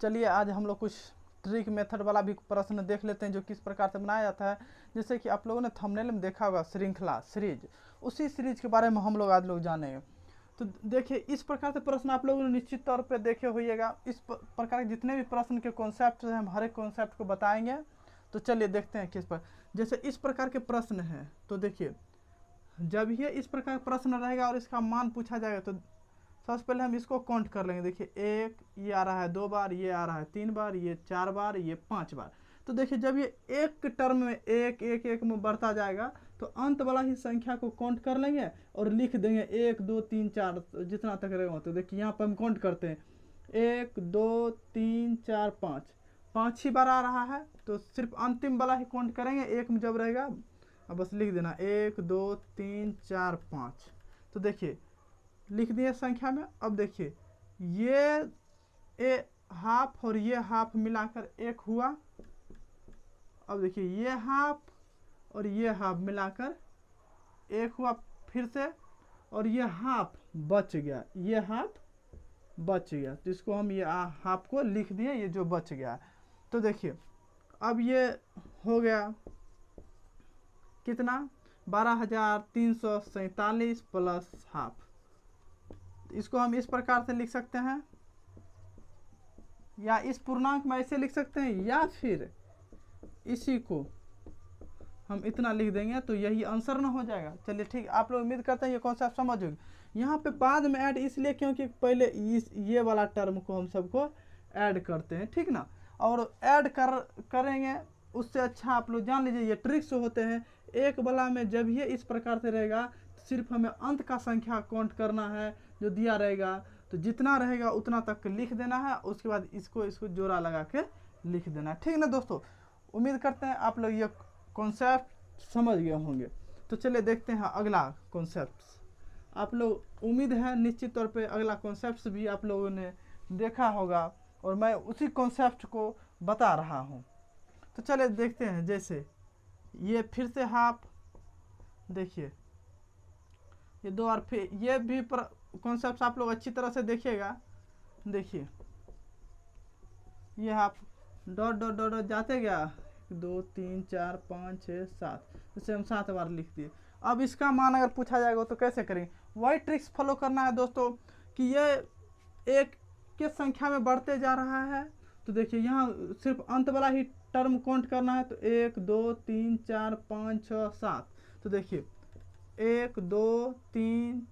चलिए आज हम लोग कुछ ट्रिक मेथड वाला भी प्रश्न देख लेते हैं जो किस प्रकार से बनाया जाता है। जैसे कि आप लोगों ने थंबनेल में देखा होगा श्रृंखला सीरीज, उसी सीरीज के बारे में हम लोग आज जानेंगे। तो देखिए इस प्रकार से प्रश्न आप लोगों ने निश्चित तौर पे देखे होइएगा। इस प्रकार के जितने भी प्रश्न के कॉन्सेप्ट हैं हम हर एक कॉन्सेप्ट को बताएंगे। तो चलिए देखते हैं किस पर। जैसे इस प्रकार के प्रश्न हैं तो देखिए जब ये इस प्रकार प्रश्न रहेगा और इसका मान पूछा जाएगा तो सबसे पहले हम इसको काउंट कर लेंगे। देखिए एक ये आ रहा है 2 बार, ये आ रहा है 3 बार, ये 4 बार, ये 5 बार। तो देखिए जब ये एक टर्म में एक एक एक में बढ़ता जाएगा तो अंत वाला ही संख्या को काउंट कर लेंगे और लिख देंगे 1 2 3 4 जितना तक रहेगा। तो देखिए यहाँ पर हम काउंट करते हैं 1 2 3 4 5, 5 ही बार आ रहा है तो सिर्फ अंतिम वाला ही काउंट करेंगे। एक में जब रहेगा अब बस लिख देना 1 2 3 4 5। तो देखिए लिख दिए संख्या में। अब देखिए ये हाफ और ये हाफ मिलाकर एक हुआ। अब देखिए ये हाफ और ये हाफ मिलाकर एक हुआ फिर से, और ये हाफ बच गया, ये हाफ बच गया तो इसको हम ये हाफ को लिख दिए, ये जो बच गया। तो देखिए अब ये हो गया कितना 12,347 प्लस हाफ। इसको हम इस प्रकार से लिख सकते हैं या इस पूर्णांक में ऐसे लिख सकते हैं या फिर इसी को हम इतना लिख देंगे तो यही आंसर ना हो जाएगा। चलिए ठीक, आप लोग उम्मीद करते हैं ये कॉन्सेप्ट समझ होगी। यहाँ पे बाद में ऐड इसलिए क्योंकि पहले ये वाला टर्म को हम सबको ऐड करते हैं, ठीक ना। और ऐड करेंगे उससे अच्छा आप लोग जान लीजिए ये ट्रिक्स होते हैं। एक वाला में जब ये इस प्रकार से रहेगा सिर्फ हमें अंत का संख्या काउंट करना है जो दिया रहेगा, तो जितना रहेगा उतना तक लिख देना है। उसके बाद इसको जोड़ा लगा के लिख देना है, ठीक ना दोस्तों। उम्मीद करते हैं आप लोग ये कॉन्सेप्ट समझ गए होंगे। तो चलिए देखते हैं अगला कॉन्सेप्ट। आप लोग उम्मीद है निश्चित तौर पे अगला कॉन्सेप्ट भी आप लोगों ने देखा होगा और मैं उसी कॉन्सेप्ट को बता रहा हूँ। तो चलिए देखते हैं। जैसे ये फिर से हाफ, देखिए ये 2 और फिर ये भी कॉन्सेप्ट आप लोग अच्छी तरह से देखिएगा। देखिए ये half dot dot dot dot जाते गया 2 3 4 5 6 7, जैसे हम 7 बार लिख दिए। अब इसका मान अगर पूछा जाएगा तो कैसे करेंगे, वही ट्रिक्स फॉलो करना है दोस्तों कि ये एक के संख्या में बढ़ते जा रहा है। तो देखिए यहाँ सिर्फ अंत वाला ही टर्म काउंट करना है। तो 1 2 3 4 5 6 7। तो देखिए 1 2 3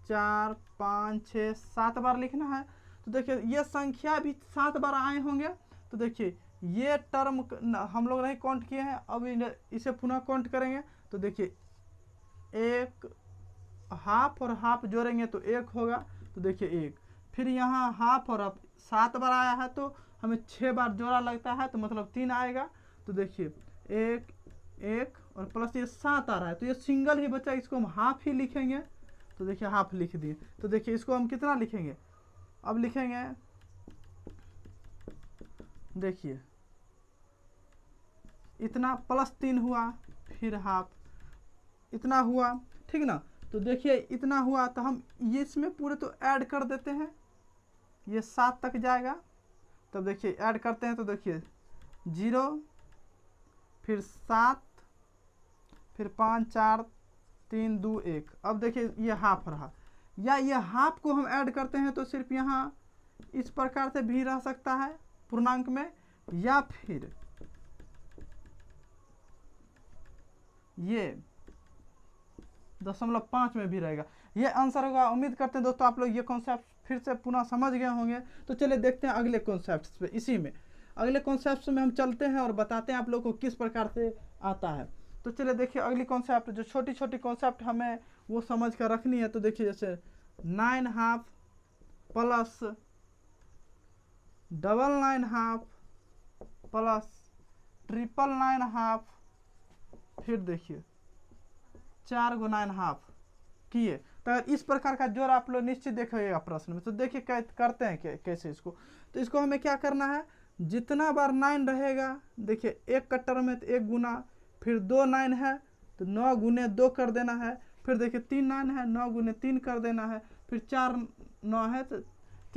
4 5 6 7 बार लिखना है। तो देखिए ये संख्या भी 7 बार आए होंगे। तो देखिए ये टर्म हम लोग नहीं काउंट किए हैं, अब इसे पुनः काउंट करेंगे। तो देखिए एक हाफ और हाफ जोड़ेंगे तो एक होगा। तो देखिए एक, फिर यहाँ हाफ और हाफ 7 बार आया है तो हमें 6 बार जोड़ा लगता है तो मतलब 3 आएगा। तो देखिए एक एक और प्लस ये 7 आ रहा है तो ये सिंगल ही बचा, इसको हम हाफ ही लिखेंगे। तो देखिए हाफ लिख दिए। तो देखिए इसको हम कितना लिखेंगे, अब लिखेंगे देखिए इतना प्लस 3 हुआ, फिर हाफ इतना हुआ, ठीक ना। तो देखिए इतना हुआ तो हम ये इसमें पूरे तो ऐड कर देते हैं, ये 7 तक जाएगा। तब देखिए ऐड करते हैं तो देखिए 0 फिर 7 फिर 5 4 3 2 1। अब देखिए ये हाफ रहा, या ये हाफ को हम ऐड करते हैं तो सिर्फ यहाँ इस प्रकार से भी रह सकता है पूर्णांक में, या फिर ये 0.5 में भी रहेगा। ये आंसर होगा। उम्मीद करते हैं दोस्तों आप लोग ये कॉन्सेप्ट फिर से पुनः समझ गए होंगे। तो चलिए देखते हैं अगले कॉन्सेप्ट पे। इसी में अगले कॉन्सेप्ट में हम चलते हैं और बताते हैं आप लोग को किस प्रकार से आता है। तो चलिए देखिए अगली कॉन्सेप्ट जो छोटी छोटी कॉन्सेप्ट हमें वो समझ कर रखनी है। तो देखिए जैसे 9 half plus 9 half plus 9 half, फिर देखिए 4 × 9 हाफ किए। तो अगर इस प्रकार का जोड़ आप लोग निश्चित देखेगा प्रश्न में। तो देखिए करते हैं कैसे इसको। तो इसको हमें क्या करना है, जितना बार 9 रहेगा, देखिए एक का टर्म है तो 1 गुना, फिर 2 9 है तो 9 गुने 2 कर देना है, फिर देखिए 3 9 है 9 गुने 3 कर देना है, फिर 4 9 है तो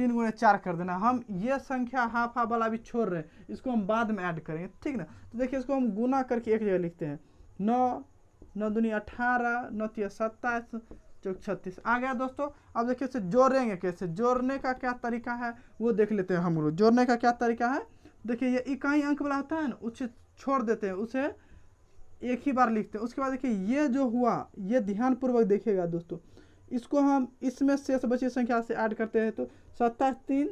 3 गुणे 4 कर देना। हम ये संख्या हाफ हाफ वाला भी छोड़ रहे हैं, इसको हम बाद में ऐड करेंगे, ठीक ना। तो देखिए इसको हम गुना करके एक जगह लिखते हैं, 9 9 दूनी 18 9 तिया 27 चौक 36 आ गया दोस्तों। अब देखिए इसे जोड़ेंगे कैसे, जोड़ने का क्या तरीका है वो देख लेते हैं हम लोग। जोड़ने का क्या तरीका है, देखिए ये इकाई अंक वाला होता है ना, उसे छोड़ देते हैं, उसे एक ही बार लिखते हैं। उसके बाद देखिए ये जो हुआ, ये ध्यानपूर्वक देखिएगा दोस्तों, इसको हम इसमें शेष बची संख्या से ऐड करते हैं तो 27 3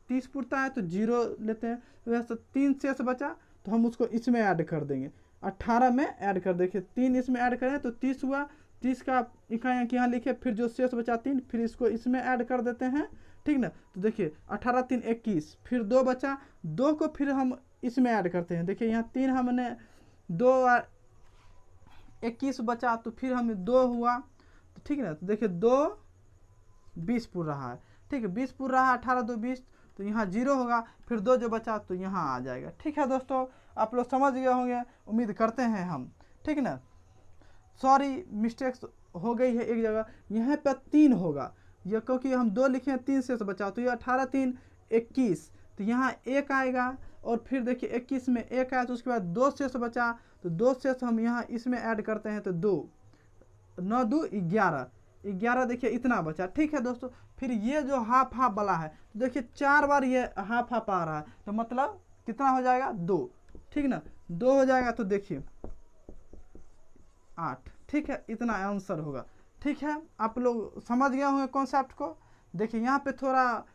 30 पुरता है तो 0 लेते हैं, वैसे 3 शेष बचा तो हम उसको इसमें ऐड कर देंगे, 18 में ऐड कर, देखिए 3 इसमें ऐड करें तो 30 हुआ, 30 का इकाई अंक यहाँ लिखे, फिर जो शेष बचा 3 फिर इसको इसमें ऐड कर देते हैं, ठीक ना। तो देखिए 18 3 21, फिर 2 बचा, 2 को फिर हम इसमें ऐड करते हैं, देखिए यहाँ 3 हमने 2 21 बचा तो फिर हम 2 हुआ, तो ठीक ना। तो देखिए 2 20 पुर रहा है, ठीक है 20 पुर रहा है, 18 2 20, तो यहाँ 0 होगा, फिर 2 जो बचा तो यहाँ आ जाएगा, ठीक है दोस्तों। आप लोग समझ गए होंगे, उम्मीद करते हैं हम, ठीक ना। सॉरी मिस्टेक्स हो गई है एक जगह, यहाँ पे 3 होगा, ये क्योंकि हम 2 लिखे हैं 3 से बचा, तो ये 18 3 21, तो यहाँ 1 आएगा, और फिर देखिए 21 में 1 आया तो उसके बाद 2 शेष बचा, तो 2 शेष हम यहाँ इसमें ऐड करते हैं, तो 2 9 2 11 11, देखिए इतना बचा, ठीक है दोस्तों। फिर ये जो हाफ हाफ वाला है, तो देखिए 4 बार ये हाफ हाफ आ रहा है, तो मतलब कितना हो जाएगा 2, ठीक ना, 2 हो जाएगा, तो देखिए 8, ठीक है, इतना आंसर होगा, ठीक है। आप लोग समझ गए होंगे कॉन्सेप्ट को। देखिए यहाँ पे थोड़ा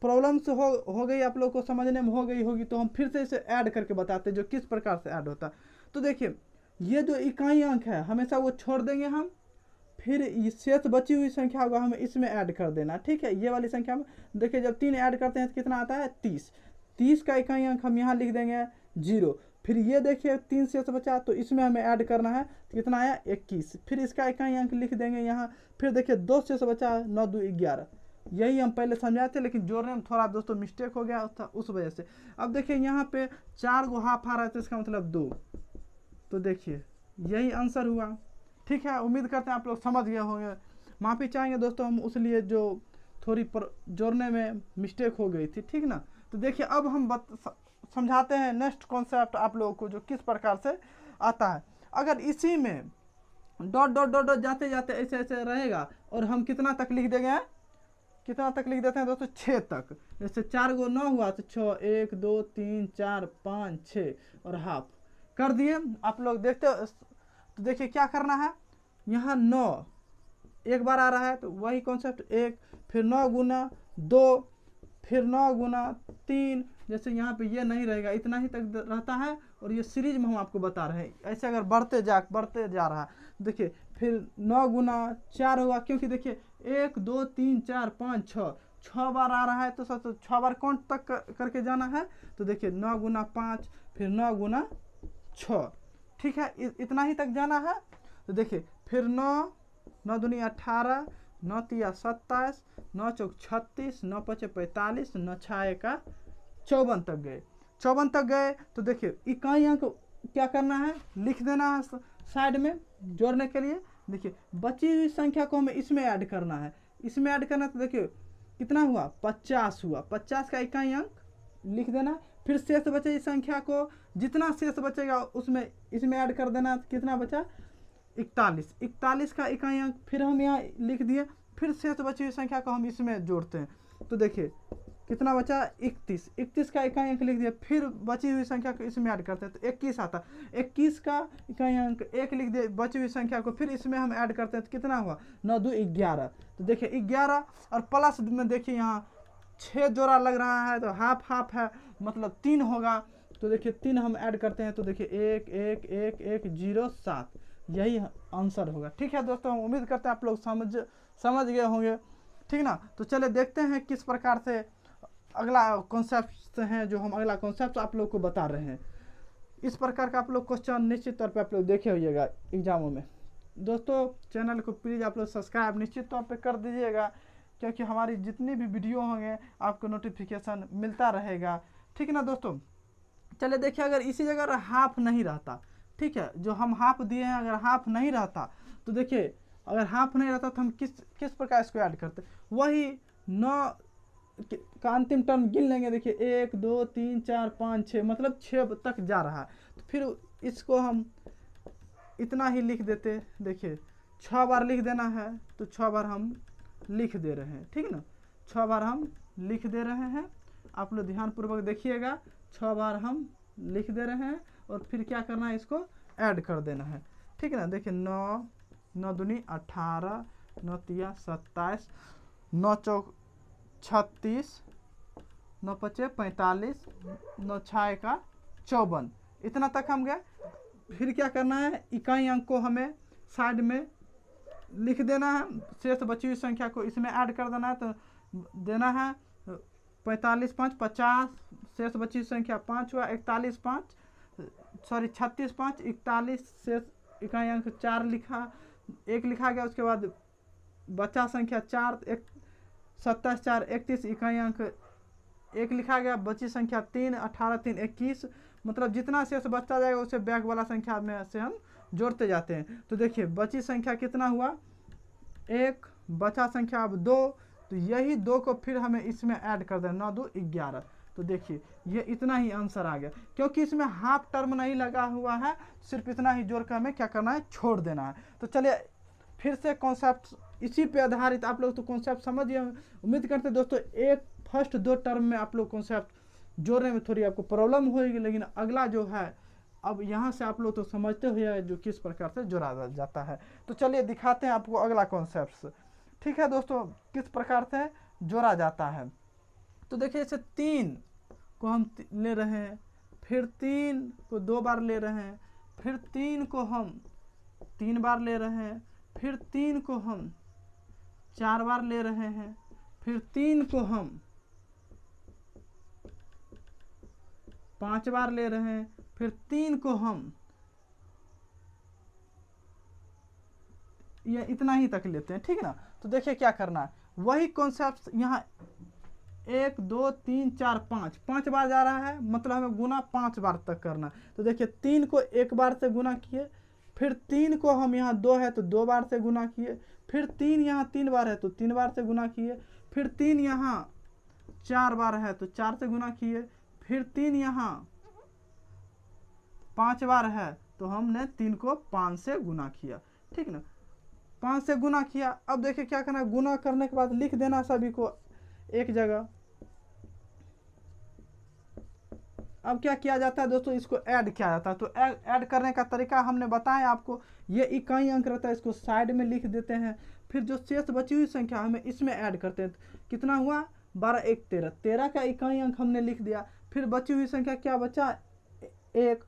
प्रॉब्लम से हो गई, आप लोग को समझने में हो गई होगी, तो हम फिर से इसे ऐड करके बताते हैं जो किस प्रकार से ऐड होता है। तो देखिए ये जो इकाई अंक है हमेशा वो छोड़ देंगे हम, फिर शेष बची हुई संख्या होगा हमें इसमें ऐड कर देना, ठीक है। ये वाली संख्या में देखिए जब 3 ऐड करते हैं तो कितना आता है 30, 30 का इकाई अंक हम यहाँ लिख देंगे 0, फिर ये देखिए 3 शेष बचा तो इसमें हमें ऐड करना है, तो कितना आया 21, फिर इसका इकाई अंक लिख देंगे यहाँ, फिर देखिए 2 शेष बचा 9 2 11, यही हम पहले समझाए थे, लेकिन जोड़ने में थोड़ा दोस्तों मिस्टेक हो गया था उस वजह से। अब देखिए यहाँ पे 4 गो हाफ आ रहा है तो इसका मतलब 2, तो देखिए यही आंसर हुआ, ठीक है। उम्मीद करते हैं आप लोग समझ गए होंगे, माफ़ी चाहेंगे दोस्तों हम उस लिए जो थोड़ी जोड़ने में मिस्टेक हो गई थी, ठीक ना। तो देखिए अब हम समझाते हैं नेक्स्ट कॉन्सेप्ट आप लोगों को जो किस प्रकार से आता है। अगर इसी में डॉट डॉट डॉट डॉट जाते जाते ऐसे ऐसे रहेगा, और हम कितना तक लिख देंगे, कितना तक लिख देते हैं दोस्तों 6 तक, जैसे 4 गो 9 हुआ तो 6 1 2 3 4 5 6 और हाफ कर दिए। आप लोग देखते हो, तो देखिए क्या करना है, यहाँ 9 एक बार आ रहा है तो वही कॉन्सेप्ट 1, फिर 9 गुना 2, फिर 9 गुना 3, जैसे यहाँ पे ये नहीं रहेगा, इतना ही तक रहता है, और ये सीरीज में हम आपको बता रहे हैं, ऐसे अगर बढ़ते जा रहा है, देखिए फिर 9 गुना 4 होगा, क्योंकि देखिए 1 2 3 4 5 6 बार आ रहा है, तो 6 बार काउंट तक करके जाना है, तो देखिए 9 गुना 5 फिर 9 गुना 6, ठीक है, इतना ही तक जाना है। तो देखिए फिर 9 9 दूनी 18 9 तिया 27 9 चौक 36 9 पचे 45 9 छाए का 54 तक गए, 54 तक गए। तो देखिए इकाई अंक क्या करना है, लिख देना है साइड में जोड़ने के लिए। देखिए बची हुई संख्या को हमें इसमें ऐड करना है, इसमें ऐड करना, तो देखिए कितना हुआ 50 हुआ, 50 का इकाई अंक लिख देना, फिर शेष बचे संख्या को जितना शेष बचेगा उसमें इसमें ऐड कर देना, कितना बचा 41, 41 का इकाई अंक फिर हम यहाँ लिख दिए, फिर शेष बची हुई संख्या को हम इसमें जोड़ते हैं, तो देखिए कितना बचा 31, 31 का इकाई अंक लिख दिया, फिर बची हुई संख्या को इसमें ऐड करते हैं तो 21 आता, 21 का इकाई अंक 1 लिख दिया, बची हुई संख्या को फिर इसमें हम ऐड करते हैं तो कितना हुआ 9 2 11, तो देखिए 11 और प्लस में देखिए यहाँ 6 जोड़ा लग रहा है तो हाफ हाफ है, मतलब 3 होगा, तो देखिए 3 हम ऐड करते हैं तो देखिए 1 1 1 1 0 7, यही आंसर होगा, ठीक है दोस्तों। हम उम्मीद करते हैं आप लोग समझ गए होंगे, ठीक ना। तो चले देखते हैं किस प्रकार से अगला कॉन्सेप्ट हैं, जो हम अगला कॉन्सेप्ट आप लोग को बता रहे हैं। इस प्रकार का आप लोग क्वेश्चन निश्चित तौर पे आप लोग देखे होइएगा एग्जामों में। दोस्तों चैनल को प्लीज़ आप लोग सब्सक्राइब निश्चित तौर पे कर दीजिएगा, क्योंकि हमारी जितनी भी वीडियो होंगे आपको नोटिफिकेशन मिलता रहेगा, ठीक है ना दोस्तों। चलिए देखिए अगर इसी जगह हाफ नहीं रहता, ठीक है, जो हम हाफ दिए हैं अगर हाफ नहीं रहता, तो देखिए अगर हाफ नहीं रहता तो हम किस प्रकार इसको ऐड करते, वही 9 का अंतिम टर्म गिन लेंगे। देखिए 1 2 3 4 5 6, मतलब 6 तक जा रहा है। तो फिर इसको हम इतना ही लिख देते। देखिए 6 बार लिख देना है, तो 6 बार हम लिख दे रहे हैं, ठीक ना, 6 बार हम लिख दे रहे हैं। आप लोग ध्यानपूर्वक देखिएगा, 6 बार हम लिख दे रहे हैं और फिर क्या करना है, इसको ऐड कर देना है, ठीक है ना। देखिए 9 9 दूनी 18, 9 तिया 27, 9 चौक 36, 9 पचे 45, 9 छः का 54, इतना तक हम गए। फिर क्या करना है, इकाई अंक को हमें साइड में लिख देना है, शेष बची हुई संख्या को इसमें ऐड कर देना है। तो देना है 45 5 50, शेष बची हुई संख्या 5 हुआ, 41 5 सॉरी 36 5 41, शेष इकाई अंक 4 लिखा, 1 लिखा गया। उसके बाद बचा संख्या 4, 27 4 31, इकाई अंक 1 लिखा गया, बची संख्या 3, 18 3 21, मतलब जितना शेष बचता जाएगा उसे बैक वाला संख्या में से हम जोड़ते जाते हैं। तो देखिए बची संख्या कितना हुआ, 1, बचा संख्या अब 2, तो यही 2 को फिर हमें इसमें ऐड कर देना, 9 2 11। तो देखिए ये इतना ही आंसर आ गया, क्योंकि इसमें हाफ टर्म नहीं लगा हुआ है, सिर्फ इतना ही जोड़ कर हमें क्या करना है, छोड़ देना है। तो चलिए फिर से कॉन्सेप्ट इसी पे आधारित, आप लोग तो कॉन्सेप्ट समझ गए, उम्मीद करते हैं दोस्तों। एक फर्स्ट 2 टर्म में आप लोग कॉन्सेप्ट जोड़ने में थोड़ी आपको प्रॉब्लम होगी, लेकिन अगला जो है अब यहाँ से आप लोग तो समझते हुए जो किस प्रकार से जोड़ा जाता है। तो चलिए दिखाते हैं आपको अगला कॉन्सेप्ट, ठीक है दोस्तों, किस प्रकार से जोड़ा जाता है। तो देखिए इसे 3 को हम ले रहे हैं, फिर 3 को 2 बार ले रहे हैं, फिर 3 को हम 3 बार ले रहे हैं, फिर 3 को हम 4 बार ले रहे हैं, फिर 3 को हम 5 बार ले रहे हैं, फिर 3 को हम ये इतना ही तक लेते हैं, ठीक है ना। तो देखिए क्या करना है, वही कॉन्सेप्ट यहाँ 1 2 3 4 5 बार जा रहा है, मतलब हमें गुना 5 बार तक करना है। तो देखिए 3 को 1 बार से गुना किए, फिर 3 को हम यहाँ 2 है तो 2 बार से गुना किए, फिर 3 यहाँ 3 बार है तो 3 बार से गुना किए, फिर 3 यहाँ 4 बार है तो 4 से गुना किए, फिर 3 यहाँ 5 बार है तो हमने 3 को 5 से गुना किया, ठीक ना, 5 से गुना किया। अब देखिए क्या करना है, गुना करने के बाद लिख देना सभी को एक जगह। अब क्या किया जाता है दोस्तों, इसको ऐड किया जाता है। तो ऐड करने का तरीका हमने बताया आपको, ये इकाई अंक रहता है, इसको साइड में लिख देते हैं, फिर जो शेष बची हुई संख्या हमें इसमें ऐड करते हैं। कितना हुआ, 12 1 13, 13 का इकाई अंक हमने लिख दिया, फिर बची हुई संख्या क्या बचा, 1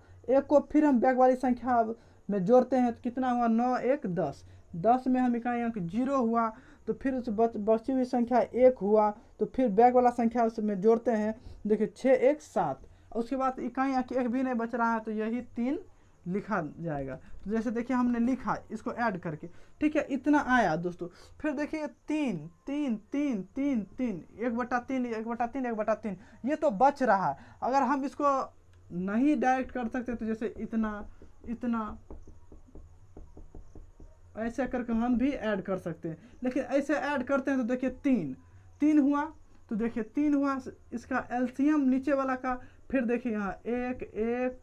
को फिर हम बैक वाली संख्या में जोड़ते हैं, तो कितना हुआ, 9 1 10, 10 में हम इकाई अंक 0 हुआ, तो फिर उस बची हुई संख्या 1 हुआ, तो फिर बैक वाला संख्या उसमें जोड़ते हैं। देखिए 6 1 7, उसके बाद इकाई अंक 1 भी नहीं बच रहा है, तो यही 3 लिखा जाएगा। तो जैसे देखिए हमने लिखा इसको ऐड करके, ठीक है, इतना आया दोस्तों। फिर देखिए 3 3 3 3 3 1/3 1/3 1/3, ये तो बच रहा है। अगर हम इसको नहीं डायरेक्ट कर सकते तो जैसे इतना इतना ऐसे करके हम भी ऐड कर सकते हैं, लेकिन ऐसे ऐड करते हैं तो देखिए 3 हुआ, तो देखिए 3 हुआ, इसका एलसीएम नीचे वाला का, फिर देखिए यहाँ 1 1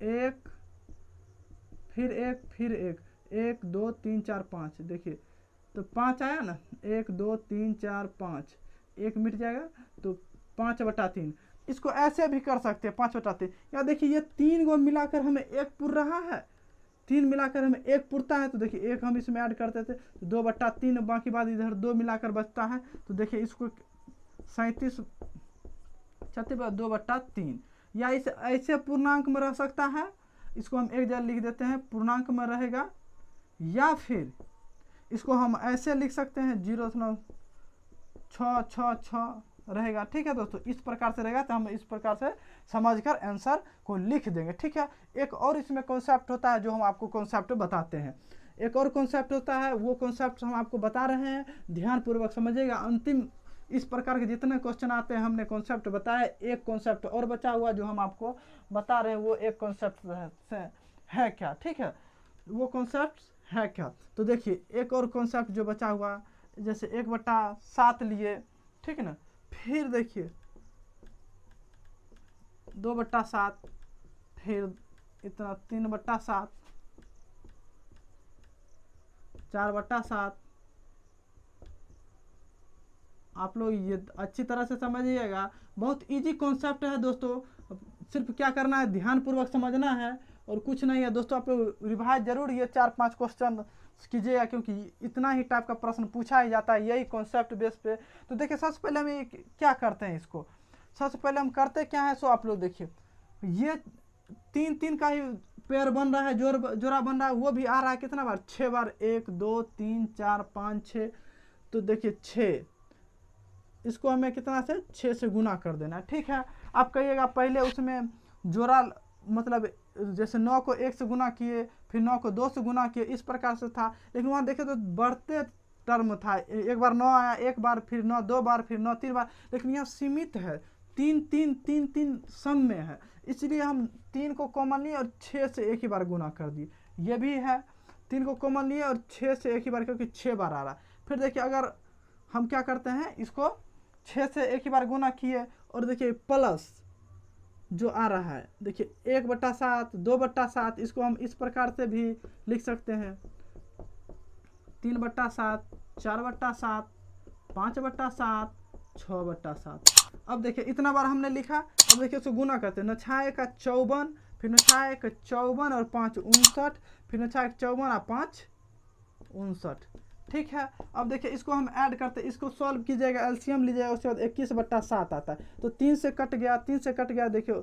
1 फिर 1 फिर 1 1 2 3 4 5, देखिए तो 5 आया ना, 1 2 3 4 5, 1 मिट जाएगा तो 5/3। इसको ऐसे भी कर सकते हैं 5/3। या देखिए ये 3 को मिलाकर हमें 1 पुर रहा है, 3 मिलाकर हमें 1 पुरता है, तो देखिए 1 हम इसमें ऐड करते थे, तो 2/3, बाकी बाद इधर 2 मिलाकर बचता है, तो देखिए इसको 37 36 2/3, या इसे ऐसे पूर्णांक में रह सकता है, इसको हम एक जगह लिख देते हैं पूर्णांक में रहेगा, या फिर इसको हम ऐसे लिख सकते हैं 0.666 रहेगा, ठीक है दोस्तों, इस प्रकार से रहेगा। तो हम इस प्रकार से समझकर आंसर को लिख देंगे, ठीक है। एक और इसमें कॉन्सेप्ट होता है जो हम आपको कॉन्सेप्ट बताते हैं, एक और कॉन्सेप्ट होता है, वो कॉन्सेप्ट हम आपको बता रहे हैं, ध्यानपूर्वक समझिएगा। अंतिम इस प्रकार के जितने क्वेश्चन आते हैं हमने कॉन्सेप्ट बताया, एक कॉन्सेप्ट और बचा हुआ जो हम आपको बता रहे हैं, वो एक कॉन्सेप्ट है क्या, ठीक है, वो कॉन्सेप्ट है क्या। तो देखिए एक और कॉन्सेप्ट जो बचा हुआ, जैसे 1/7 लिए, ठीक है ना। फिर देखिए 2/7, फिर इतना 3/7, 4/7। आप लोग ये अच्छी तरह से समझिएगा, बहुत इजी कॉन्सेप्ट है दोस्तों। सिर्फ क्या करना है, ध्यान पूर्वक समझना है और कुछ नहीं है दोस्तों। आप लोग रिवाइज जरूर ये 4-5 क्वेश्चन कीजिएगा, क्योंकि इतना ही टाइप का प्रश्न पूछा ही जाता है यही कॉन्सेप्ट बेस पे। तो देखिए सबसे पहले हम क्या करते हैं, इसको सबसे पहले हम करते क्या है, सो आप लोग देखिए ये 3-3 का ही पेयर बन रहा है, जोड़ा बन रहा है, वो भी आ रहा है कितना बार, 6 बार, 1 2 3 4 5 6। तो देखिए 6, इसको हमें कितना से 6 से गुना कर देना है, ठीक है। आप कहिएगा पहले उसमें जोड़ा मतलब जैसे 9 को 1 से गुना किए, फिर 9 को 2 से गुना किए, इस प्रकार से था। लेकिन वहाँ देखे तो बढ़ते टर्म था, एक बार 9 आया, एक बार, फिर 9 2 बार, फिर 9 3 बार। लेकिन यहाँ सीमित है, 3-3-3-3 सम में है, इसलिए हम 3 को कॉमन लिए और 6 से एक ही बार गुना कर दिए। ये भी है, 3 को कॉमन लिए और 6 से एक ही बार, क्योंकि 6 बार आ रहा। फिर देखिए अगर हम क्या करते हैं, इसको 6 से एक ही बार गुना किए और देखिए प्लस जो आ रहा है, देखिए 1/7, 2/7, इसको हम इस प्रकार से भी लिख सकते हैं, 3/7, 4/7, 5/7, 6/7। अब देखिए इतना बार हमने लिखा। अब देखिए उसको गुना करते हैं, 9×6 = 54, फिर 9×6 = 54 और 5 59, फिर 9×6 = 54 और 5 59, ठीक है। अब देखिए इसको हम ऐड करते हैं, इसको सॉल्व कीजिएगा, एलसीएम लीजिएगा, उसके बाद 21/7 आता है। तो 3 से कट गया, 3 से कट गया, देखिए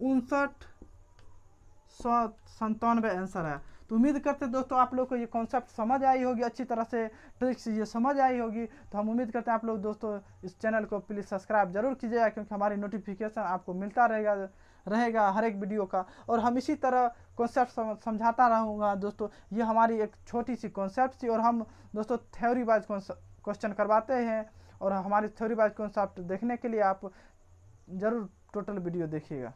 5997 आंसर है। तो उम्मीद करते हैं दोस्तों आप लोग को ये कॉन्सेप्ट समझ आई होगी, अच्छी तरह से ट्रिक्स ये समझ आई होगी। तो हम उम्मीद करते हैं आप लोग दोस्तों इस चैनल को प्लीज़ सब्सक्राइब जरूर कीजिएगा, क्योंकि हमारी नोटिफिकेशन आपको मिलता रहेगा हर एक वीडियो का। और हम इसी तरह कॉन्सेप्ट समझाता रहूँगा दोस्तों। ये हमारी एक छोटी सी कॉन्सेप्ट थी, और हम दोस्तों थ्योरी वाइज क्वेश्चन करवाते हैं। और हमारी थ्योरी वाइज कॉन्सेप्ट देखने के लिए आप ज़रूर टोटल वीडियो देखिएगा।